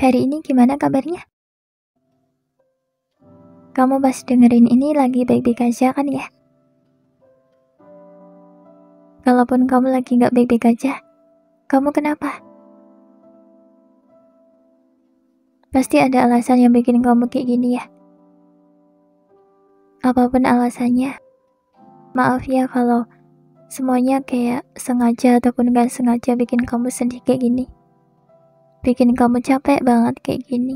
Hari ini gimana kabarnya? Kamu pas dengerin ini lagi baik-baik aja kan ya? Kalaupun kamu lagi gak baik-baik aja, kamu kenapa? Pasti ada alasan yang bikin kamu kayak gini ya? Apapun alasannya, maaf ya kalau semuanya kayak sengaja ataupun gak sengaja bikin kamu sedih kayak gini. Bikin kamu capek banget kayak gini.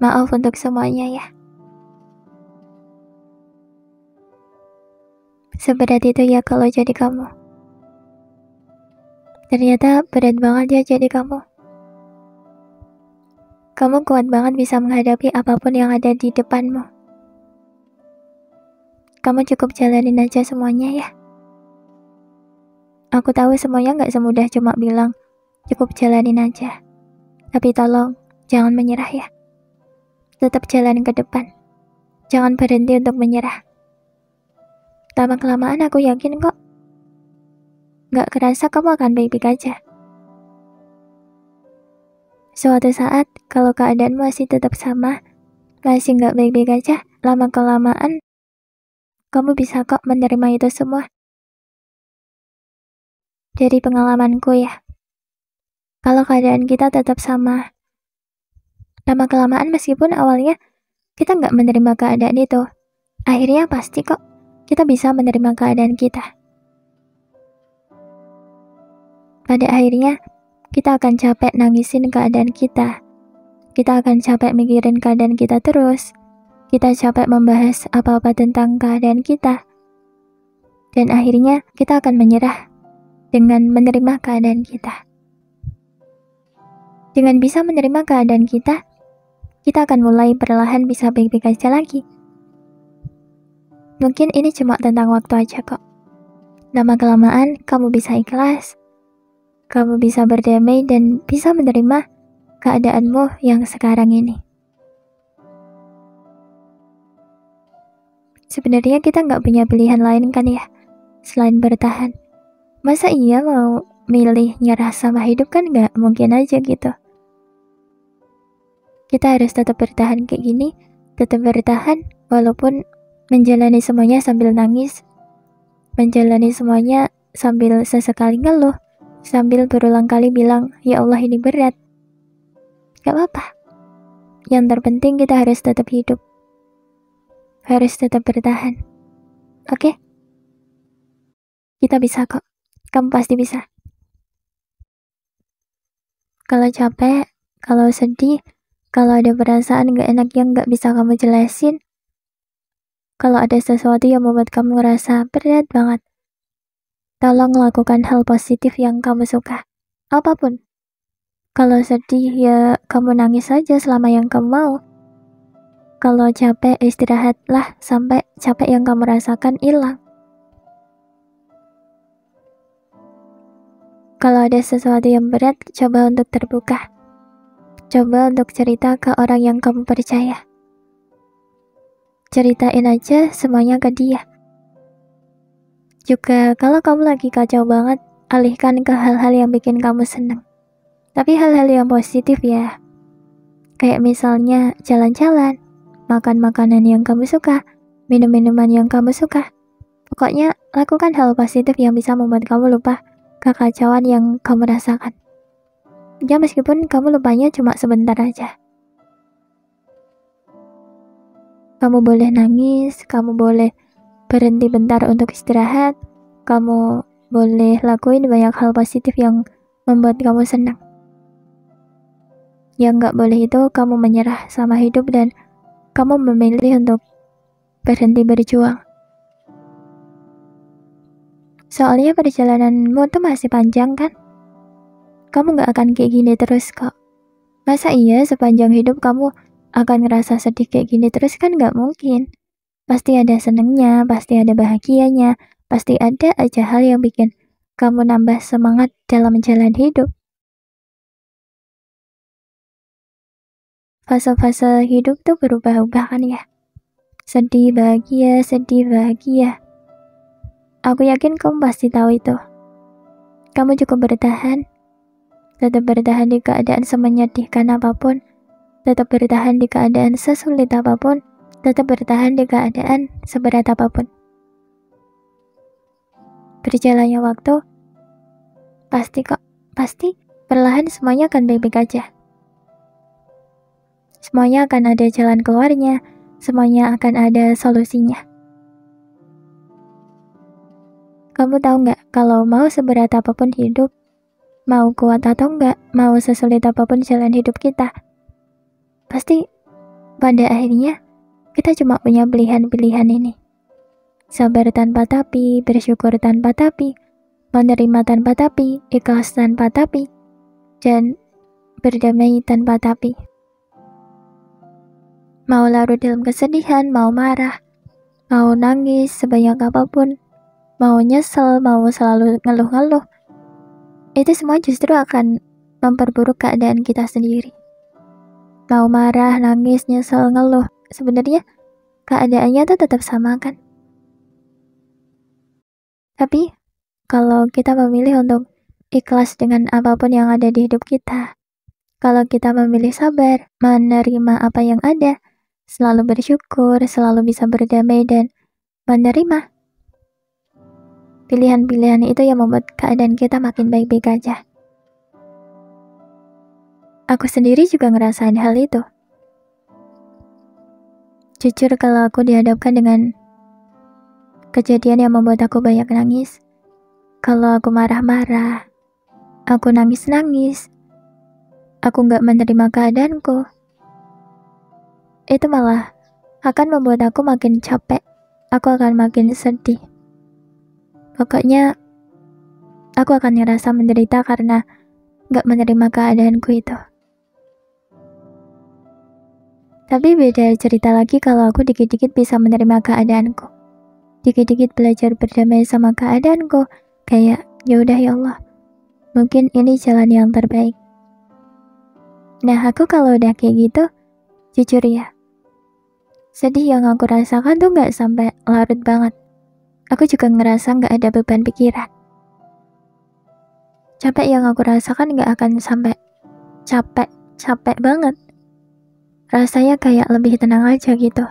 Maaf untuk semuanya ya. Seberat itu ya kalau jadi kamu. Ternyata berat banget ya jadi kamu. Kamu kuat banget bisa menghadapi apapun yang ada di depanmu. Kamu cukup jalanin aja semuanya ya. Aku tahu semuanya gak semudah cuma bilang, cukup jalanin aja. Tapi tolong, jangan menyerah ya. Tetap jalan ke depan. Jangan berhenti untuk menyerah. Lama-kelamaan aku yakin kok. Gak kerasa kamu akan baik-baik aja. Suatu saat, kalau keadaan masih tetap sama, masih gak baik-baik aja, lama-kelamaan, kamu bisa kok menerima itu semua. Dari pengalamanku ya, kalau keadaan kita tetap sama, lama-kelamaan meskipun awalnya kita gak menerima keadaan itu, akhirnya pasti kok kita bisa menerima keadaan kita. Pada akhirnya, kita akan capek nangisin keadaan kita. Kita akan capek mikirin keadaan kita terus. Kita capek membahas apa-apa tentang keadaan kita. Dan akhirnya, kita akan menyerah dengan menerima keadaan kita. Dengan bisa menerima keadaan kita akan mulai perlahan bisa baik-baik aja lagi. Mungkin ini cuma tentang waktu aja kok. Lama-kelamaan, kamu bisa ikhlas. Kamu bisa berdamai dan bisa menerima keadaanmu yang sekarang ini. Sebenarnya kita nggak punya pilihan lain kan ya, selain bertahan. Masa iya mau milih nyerah sama hidup kan nggak mungkin aja gitu. Kita harus tetap bertahan kayak gini, tetap bertahan walaupun menjalani semuanya sambil nangis, menjalani semuanya sambil sesekali ngeluh, sambil berulang kali bilang, ya Allah ini berat. Gak apa-apa. Yang terpenting kita harus tetap hidup. Harus tetap bertahan. Oke? Kita bisa kok. Kamu pasti bisa. Kalau capek, kalau sedih, kalau ada perasaan gak enak yang gak bisa kamu jelasin, kalau ada sesuatu yang membuat kamu ngerasa berat banget, tolong lakukan hal positif yang kamu suka. Apapun. Kalau sedih ya kamu nangis saja selama yang kamu mau. Kalau capek istirahatlah sampai capek yang kamu rasakan hilang. Kalau ada sesuatu yang berat, coba untuk terbuka. Coba untuk cerita ke orang yang kamu percaya. Ceritain aja semuanya ke dia. Juga kalau kamu lagi kacau banget, alihkan ke hal-hal yang bikin kamu senang. Tapi hal-hal yang positif ya. Kayak misalnya jalan-jalan, makan makanan yang kamu suka, minum minuman yang kamu suka. Pokoknya lakukan hal positif yang bisa membuat kamu lupa kekacauan yang kamu rasakan. Ya meskipun kamu lupanya cuma sebentar aja. Kamu boleh nangis, kamu boleh berhenti bentar untuk istirahat, kamu boleh lakuin banyak hal positif yang membuat kamu senang. Yang gak boleh itu kamu menyerah sama hidup dan kamu memilih untuk berhenti berjuang. Soalnya perjalananmu tuh masih panjang kan? Kamu gak akan kayak gini terus kok. Masa iya sepanjang hidup kamu akan ngerasa sedih kayak gini terus kan gak mungkin. Pasti ada senengnya, pasti ada bahagianya, pasti ada aja hal yang bikin kamu nambah semangat dalam menjalani hidup. Fase-fase hidup tuh berubah-ubah kan ya. Sedih, bahagia, sedih, bahagia. Aku yakin kamu pasti tahu itu. Kamu cukup bertahan. tetap bertahan di keadaan semenyedihkan apapun, tetap bertahan di keadaan sesulit apapun, tetap bertahan di keadaan seberat apapun. Berjalannya waktu, pasti perlahan semuanya akan baik-baik aja. Semuanya akan ada jalan keluarnya, semuanya akan ada solusinya. Kamu tahu nggak, kalau mau seberat apapun hidup, mau kuat atau enggak, mau sesulit apapun jalan hidup kita, pasti pada akhirnya kita cuma punya pilihan-pilihan ini. Sabar tanpa tapi, bersyukur tanpa tapi, menerima tanpa tapi, ikhlas tanpa tapi, dan berdamai tanpa tapi. Mau larut dalam kesedihan, mau marah, mau nangis sebanyak apapun, mau nyesel, mau selalu ngeluh-ngeluh, itu semua justru akan memperburuk keadaan kita sendiri. Mau marah, nangis, nyesel, ngeluh, sebenarnya keadaannya tuh tetap sama kan? Tapi kalau kita memilih untuk ikhlas dengan apapun yang ada di hidup kita, kalau kita memilih sabar, menerima apa yang ada, selalu bersyukur, selalu bisa berdamai dan menerima, pilihan-pilihan itu yang membuat keadaan kita makin baik-baik aja. Aku sendiri juga ngerasain hal itu. Jujur, kalau aku dihadapkan dengan kejadian yang membuat aku banyak nangis, kalau aku marah-marah, aku nangis-nangis, aku gak menerima keadaanku, itu malah akan membuat aku makin capek, aku akan makin sedih. Pokoknya, aku akan ngerasa menderita karena gak menerima keadaanku itu. Tapi beda cerita lagi kalau aku dikit-dikit bisa menerima keadaanku. Dikit-dikit belajar berdamai sama keadaanku, kayak yaudah ya Allah, mungkin ini jalan yang terbaik. Nah, aku kalau udah kayak gitu, jujur ya, sedih yang aku rasakan tuh gak sampai larut banget. Aku juga ngerasa gak ada beban pikiran. Capek yang aku rasakan gak akan sampai capek banget. Rasanya kayak lebih tenang aja gitu.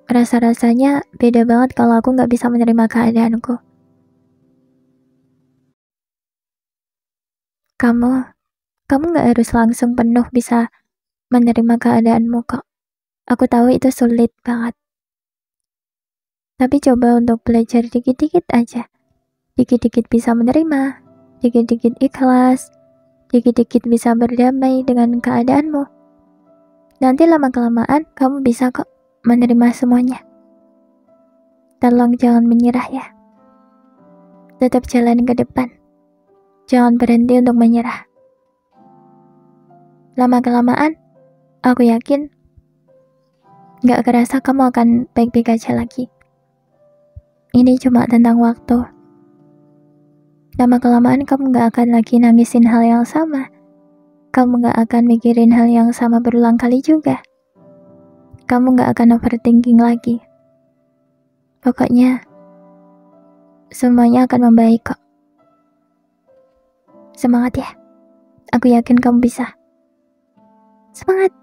Rasa-rasanya beda banget kalau aku gak bisa menerima keadaanku. Kamu gak harus langsung penuh bisa menerima keadaanmu kok. Aku tahu itu sulit banget. Tapi coba untuk belajar dikit-dikit aja. Dikit-dikit bisa menerima, dikit-dikit ikhlas, dikit-dikit bisa berdamai dengan keadaanmu. Nanti lama-kelamaan kamu bisa kok menerima semuanya. Tolong jangan menyerah ya. Tetap jalan ke depan. Jangan berhenti untuk menyerah. Lama-kelamaan, aku yakin gak kerasa kamu akan baik-baik aja lagi. Ini cuma tentang waktu. Lama-kelamaan kamu gak akan lagi nangisin hal yang sama. Kamu gak akan mikirin hal yang sama berulang kali juga. Kamu gak akan overthinking lagi. Pokoknya, semuanya akan membaik kok. Semangat ya. Aku yakin kamu bisa. Semangat!